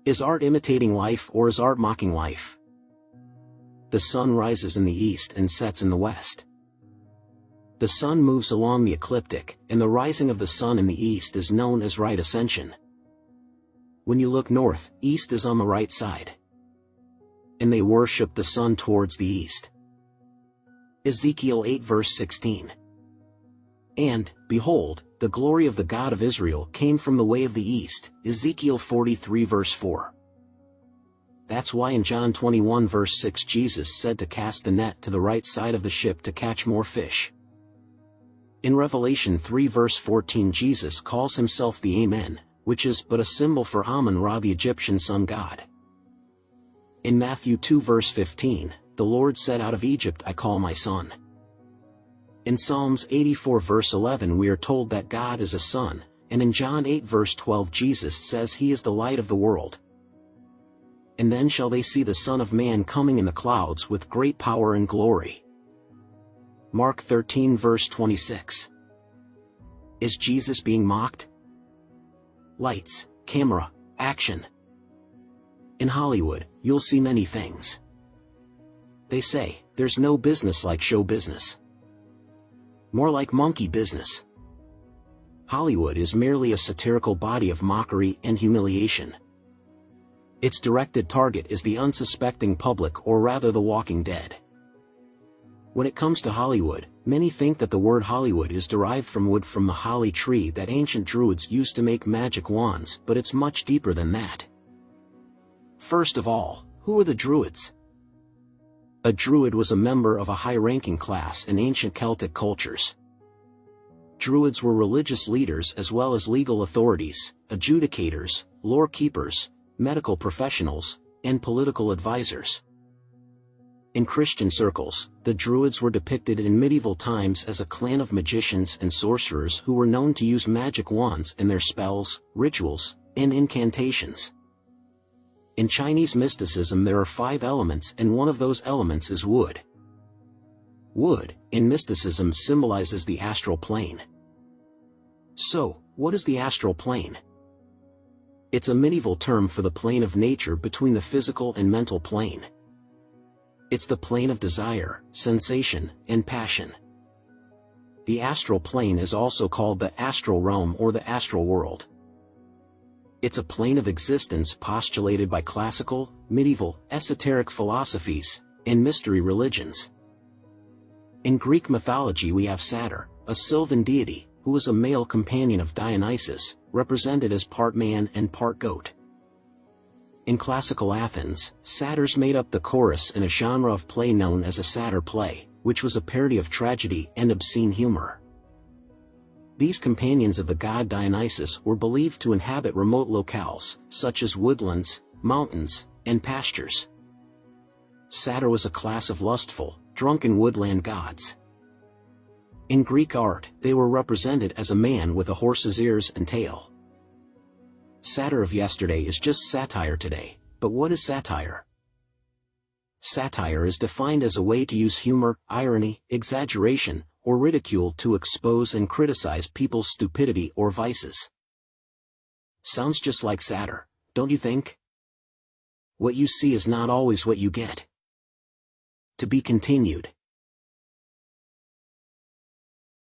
Is art imitating life or is art mocking life? The sun rises in the east and sets in the west. The sun moves along the ecliptic, and the rising of the sun in the east is known as right ascension. When you look north, east is on the right side. And they worship the sun towards the east. Ezekiel 8 verse 16. And, behold, the glory of the God of Israel came from the way of the east, Ezekiel 43 verse 4. That's why in John 21 verse 6 Jesus said to cast the net to the right side of the ship to catch more fish. In Revelation 3 verse 14 Jesus calls himself the Amen, which is but a symbol for Amun-Ra the Egyptian sun god. In Matthew 2 verse 15, the Lord said, out of Egypt I call my son. In Psalms 84 verse 11 we are told that God is a sun, and in John 8 verse 12 Jesus says he is the light of the world. And then shall they see the Son of Man coming in the clouds with great power and glory. Mark 13 verse 26. Is Jesus being mocked? Lights, camera, action. In Hollywood, you'll see many things. They say, there's no business like show business. More like monkey business. Hollywood is merely a satirical body of mockery and humiliation. Its directed target is the unsuspecting public, or rather the walking dead. When it comes to Hollywood, many think that the word Hollywood is derived from wood from the holly tree that ancient Druids used to make magic wands, but it's much deeper than that. First of all, who are the Druids? A Druid was a member of a high-ranking class in ancient Celtic cultures. Druids were religious leaders as well as legal authorities, adjudicators, lore keepers, medical professionals, and political advisors. In Christian circles, the Druids were depicted in medieval times as a clan of magicians and sorcerers who were known to use magic wands in their spells, rituals, and incantations. In Chinese mysticism there are 5 elements, and one of those elements is wood. Wood, in mysticism, symbolizes the astral plane. So, what is the astral plane? It's a medieval term for the plane of nature between the physical and mental plane. It's the plane of desire, sensation, and passion. The astral plane is also called the astral realm or the astral world. It's a plane of existence postulated by classical, medieval, esoteric philosophies, and mystery religions. In Greek mythology we have Satyr, a sylvan deity, who was a male companion of Dionysus, represented as part man and part goat. In classical Athens, satyrs made up the chorus in a genre of play known as a satyr play, which was a parody of tragedy and obscene humor. These companions of the god Dionysus were believed to inhabit remote locales, such as woodlands, mountains, and pastures. Satyr was a class of lustful, drunken woodland gods. In Greek art, they were represented as a man with a horse's ears and tail. Satyr of yesterday is just satire today, but what is satire? Satire is defined as a way to use humor, irony, exaggeration, or ridicule to expose and criticize people's stupidity or vices. Sounds just like satire, don't you think? What you see is not always what you get. To be continued.